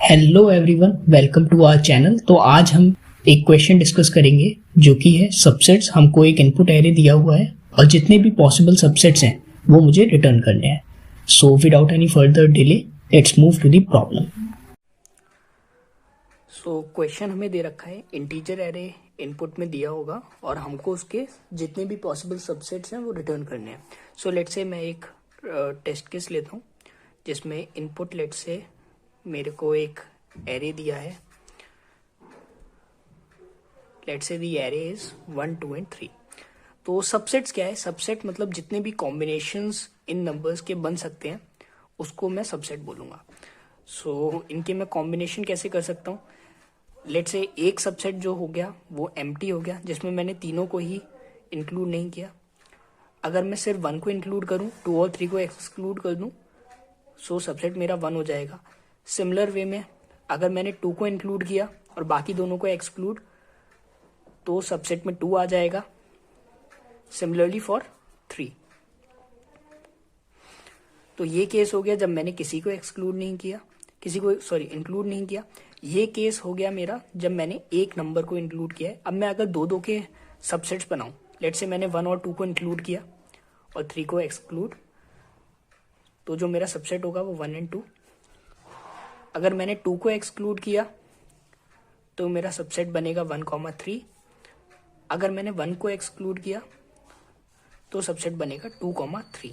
Hello everyone, welcome to our channel. तो आज हम एक क्वेश्चन डिस्कस करेंगे जो कि है सबसेट्स। हमको एक इनपुट एरे दिया हुआ है और जितने भी पॉसिबल सबसेट्स हैं वो मुझे रिटर्न करने हैं। So without any further delay let's move to the problem. So question हमें दे रखा है, इंटीजर एरे इनपुट में दिया होगा और हमको उसके जितने भी पॉसिबल सबसेट्स हैं वो रिटर्न करने हैं। सो लेट्स से मैं एक टेस्ट केस लेता हूँ जिसमें इनपुट लेट्स से मेरे को एक एरे दिया है। Let's say the array is 1, 2 and 3। तो सबसेट्स क्या है? सबसेट मतलब जितने भी कॉम्बिनेशंस इन नंबर्स के बन सकते हैं उसको मैं सबसेट बोलूँगा। सो इनके मैं कॉम्बिनेशन कैसे कर सकता हूँ? लेट्स से एक सबसेट जो हो गया वो एम्प्टी हो गया, जिसमें मैंने तीनों को ही इंक्लूड नहीं किया। अगर मैं सिर्फ 1 को इंक्लूड करूँ, 2 और 3 को एक्सक्लूड कर दूँ, सो सबसेट मेरा 1 हो जाएगा। सिमिलर वे में अगर मैंने 2 को इंक्लूड किया और बाकी दोनों को एक्सक्लूड, तो सबसेट में 2 आ जाएगा। Similarly for 3। तो ये केस हो गया जब मैंने किसी को एक्सक्लूड नहीं किया, इंक्लूड नहीं किया। ये केस हो गया मेरा जब मैंने एक नंबर को इंक्लूड किया है। अब मैं अगर दो दो के सबसेट्स बनाऊं, लेट्स से मैंने 1 और 2 को इंक्लूड किया और 3 को एक्सक्लूड, तो जो मेरा सबसेट होगा वो 1 एंड 2। अगर मैंने 2 को एक्सक्लूड किया तो मेरा सबसेट बनेगा 1, 3। अगर मैंने 1 को एक्सक्लूड किया तो सबसेट बनेगा 2, 3।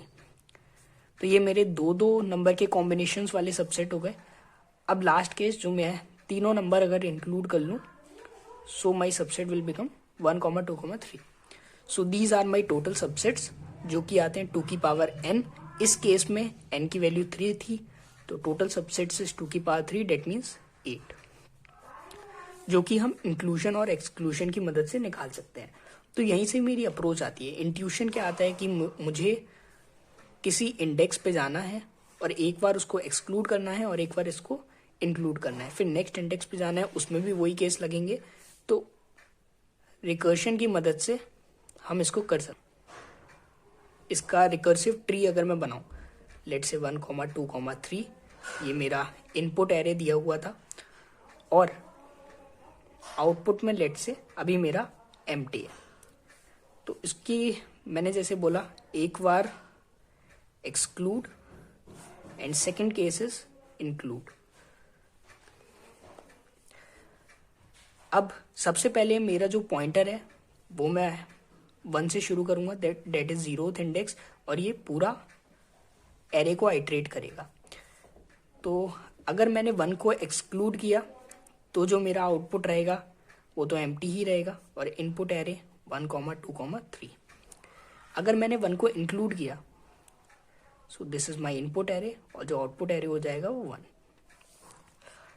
तो ये मेरे दो दो नंबर के कॉम्बिनेशंस वाले सबसेट हो गए। अब लास्ट केस जो मैं तीनों नंबर अगर इंक्लूड कर लूँ, so my subset will become 1, 2, 3। So these are my total subsets जो कि आते हैं 2 की पावर n। इस केस में n की वैल्यू 3 थी, तो टोटल सबसेट्स इज 2 की पावर 3, डेट मीन्स 8, जो कि हम इंक्लूजन और एक्सक्लूजन की मदद से निकाल सकते हैं। तो यहीं से मेरी अप्रोच आती है। इंट्यूशन क्या आता है कि मुझे किसी इंडेक्स पे जाना है और एक बार उसको एक्सक्लूड करना है और एक बार इसको इंक्लूड करना है, फिर नेक्स्ट इंडेक्स पे जाना है, उसमें भी वही केस लगेंगे। तो रिकर्शन की मदद से हम इसको कर सकते। इसका रिकर्सिव ट्री अगर मैं बनाऊं, लेट से 1, 2, 3, ये मेरा इनपुट एरे दिया हुआ था और आउटपुट में लेट से अभी मेरा एम्प्टी है। तो इसकी मैंने जैसे बोला, एक बार exclude and second case is include. अब सबसे पहले मेरा जो पॉइंटर है वो मैं 1 से शुरू करूंगा, दैट इज 0th इंडेक्स, और ये पूरा एरे को आइट्रेट करेगा। तो अगर मैंने 1 को एक्सक्लूड किया तो जो मेरा आउटपुट रहेगा वो तो एम्प्टी ही रहेगा और इनपुट एरे 1, 2, 3। अगर मैंने 1 को इंक्लूड किया, सो this is my input array और जो आउटपुट एरे हो जाएगा वो 1।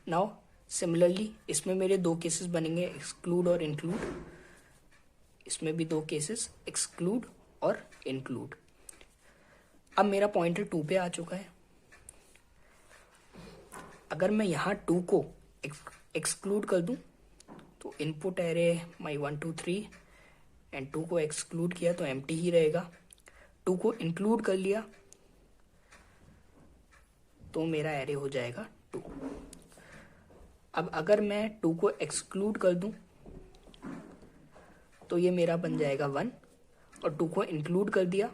नाउ सिमिलरली इसमें मेरे दो केसेस बनेंगे, एक्सक्लूड और इंक्लूड। इसमें भी दो केसेस, एक्सक्लूड और इंक्लूड। अब मेरा पॉइंटर 2 पे आ चुका है। अगर मैं यहाँ 2 को एक्सक्लूड कर दूं, तो इनपुट एरे माई 1, 2, 3 एंड 2 को एक्सक्लूड किया तो एम्प्टी ही रहेगा। 2 को इंक्लूड कर लिया तो मेरा एरे हो जाएगा 2। अब अगर मैं 2 को एक्सक्लूड कर दूं तो ये मेरा बन जाएगा 1 और 2 को इंक्लूड कर दिया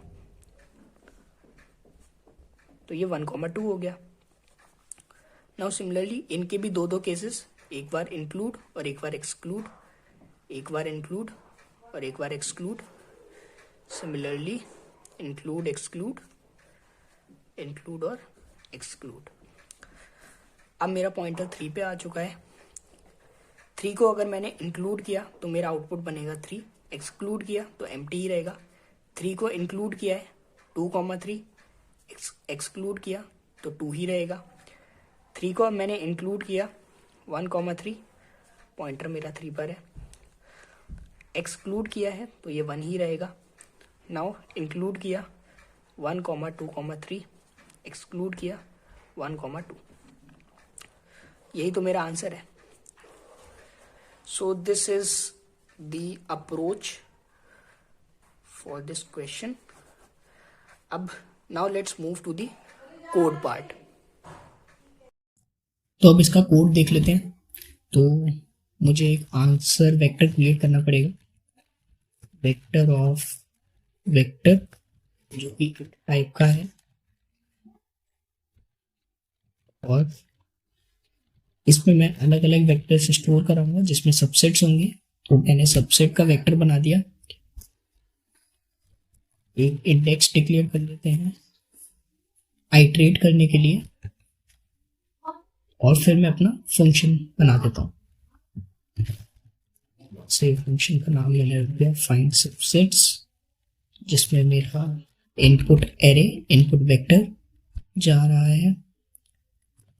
तो ये 1, 2 हो गया। नाउ सिमिलरली इनके भी दो केसेस, एक बार इंक्लूड और एक बार एक्सक्लूड, एक बार इंक्लूड और एक बार exclude. Similarly include, exclude, include और एक्सक्लूड। अब मेरा पॉइंटर 3 पे आ चुका है। 3 को अगर मैंने इंक्लूड किया तो मेरा आउटपुट बनेगा 3, एक्सक्लूड किया तो एम्प्टी ही रहेगा। 3 को इंक्लूड किया है 2, 3, एक्सक्लूड किया तो 2 ही रहेगा। 3 को मैंने इंक्लूड किया 1, 3, पॉइंटर मेरा 3 पर है। एक्सक्लूड किया है तो ये 1 ही रहेगा। नाउ इंक्लूड किया 1, 2, 3, एक्सक्लूड किया 1, 2। यही तो मेरा आंसर है। So this is the approach for this question. अब now let's move to the code part. तो अब इसका कोड देख लेते हैं। तो मुझे एक आंसर वेक्टर क्रिएट करना पड़ेगा, वेक्टर ऑफ वेक्टर, जो कि टाइप का है, और इसमें मैं अलग अलग वेक्टर से स्टोर कराऊंगा जिसमें सबसेट्स होंगे। तो मैंने सबसेट का वेक्टर बना दिया। एक इंडेक्स डिक्लेयर कर लेते हैं आइटरेट करने के लिए, और फिर मैं अपना फंक्शन बना देता हूँ। से फंक्शन का नाम मैंने रख दिया फाइंड सबसेट्स, जिसमें मेरा इनपुट एरे, इनपुट वेक्टर जा रहा है,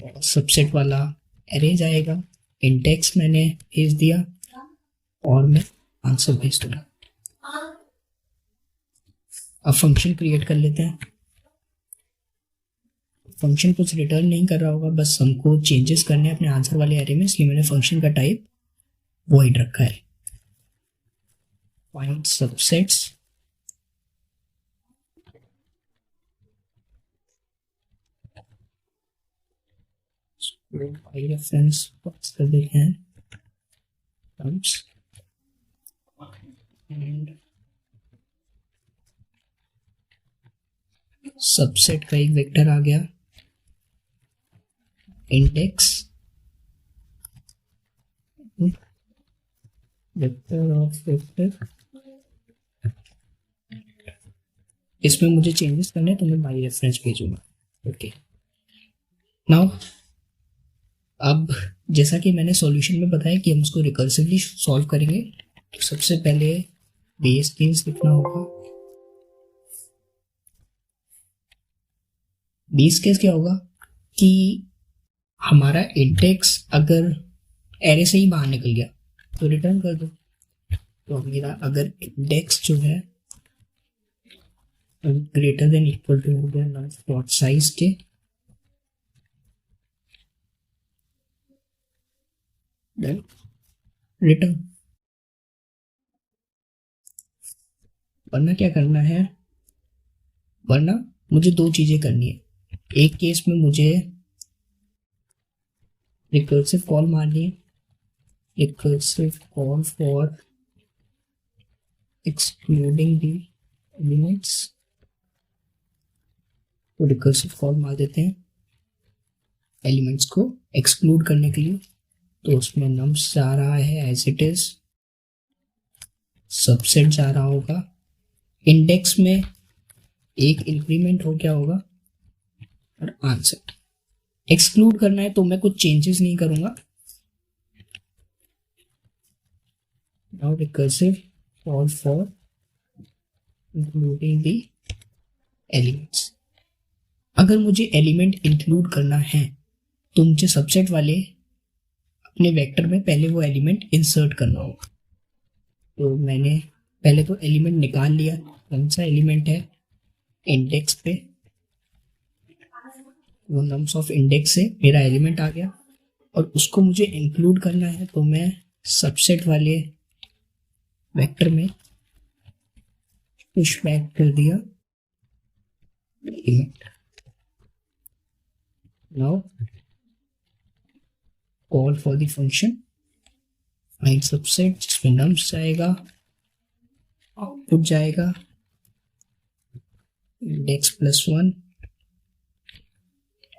और सबसेट वाला एरे जाएगा। इंडेक्स मैंने भेज दिया और मैं आंसर भेज दूंगा। अब फंक्शन क्रिएट कर लेते हैं। फंक्शन कुछ रिटर्न नहीं कर रहा होगा, बस हमको चेंजेस करने अपने आंसर वाले एरे में, इसलिए मैंने फंक्शन का टाइप वॉइड रखा है, फाइंड सबसेट्स। बाय रेफरेंस पास कर देते हैं एंड सबसेट का एक वेक्टर आ गया, इंडेक्स वेक्टर ऑफ वेक्टर। इसमें मुझे चेंजेस करने हैं तो मैं बाय रेफरेंस भेजूंगा। ओके, नाउ अब जैसा कि मैंने सॉल्यूशन में बताया कि हम उसको रिकर्सिवली सॉल्व करेंगे, तो सबसे पहले बेस केस लिखना होगा। बेस केस क्या होगा कि हमारा इंडेक्स अगर एरे से ही बाहर निकल गया तो रिटर्न कर दो। तो मेरा अगर इंडेक्स जो है ग्रेटर देन इक्वल टू हो गया डॉट साइज के, रिटर्न। वरना क्या करना है, वरना मुझे दो चीजें करनी है। एक केस में मुझे रिकर्सिव कॉल मारनी है, recursive call for excluding the elements. तो रिकर्सिव कॉल मार देते हैं एलिमेंट्स को एक्सक्लूड करने के लिए। तो उसमें नम्स जा रहा है एज इट इज, सबसेट जा रहा होगा, इंडेक्स में एक इंक्रीमेंट हो गया होगा, और आंसर। एक्सक्लूड करना है तो मैं कुछ चेंजेस नहीं करूंगा। Now recursive call for including the elements. अगर मुझे एलिमेंट इंक्लूड करना है तो मुझे सबसेट वाले अपने वेक्टर में पहले वो एलिमेंट इंसर्ट करना होगा। तो मैंने पहले तो एलिमेंट निकाल लिया, कौन सा एलिमेंट है इंडेक्स पे, वो नम्स ऑफ इंडेक्स से मेरा एलिमेंट आ गया, और उसको मुझे इंक्लूड करना है तो मैं सबसेट वाले वेक्टर में पुश बैक कर दिया element. Now call for the function find subset, जिसमें नम्स जाएगा, आउटपुट जाएगा इंडेक्स प्लस 1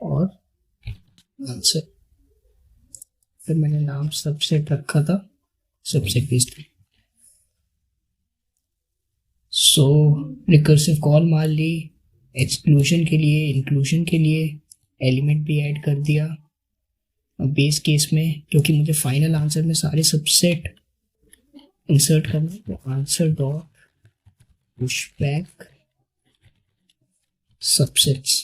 और आंसर। फिर मैंने नाम सबसेट रखा था, सबसेट भेज दिया। सो रिकर्सिव कॉल मार ली, एक्सक्लूजन के लिए, इंक्लूजन के लिए एलिमेंट भी ऐड कर दिया। अब बेस केस में क्योंकि मुझे फाइनल आंसर में सारे सबसेट इंसर्ट करना, तो answer dot push back subsets.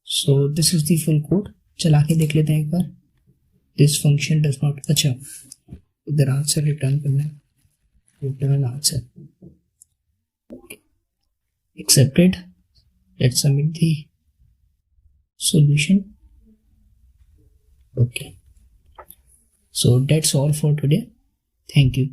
So this is the full code. चला के देख लेते हैं एक बार। दिस फंक्शन डज नॉट, अच्छा इधर आंसर रिटर्न करना है, return answer accepted. Let's submit the solution. Okay, so that's all for today. Thank you.